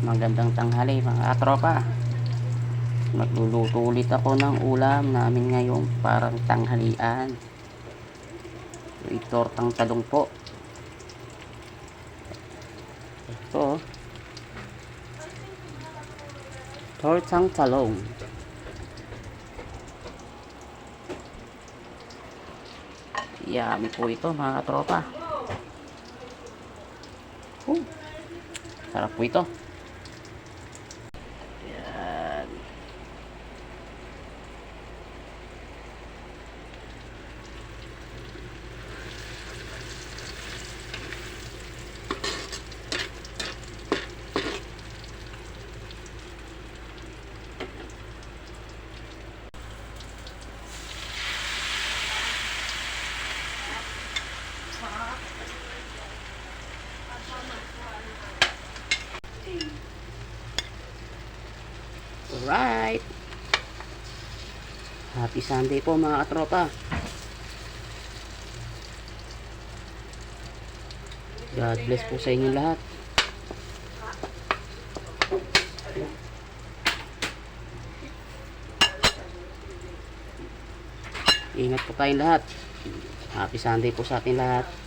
Magandang tanghali mga katropa. Magluluto ulit ako ng ulam namin ngayon parang tanghalian. Ito tortang talong po. Ito tortang talong. Yummy po ito mga katropa. Sarap po ito. Yan. Alright. Happy Sunday po mga katropa. God bless po sa inyo lahat. Ingat po tayong lahat. Happy Sunday po sa ating lahat.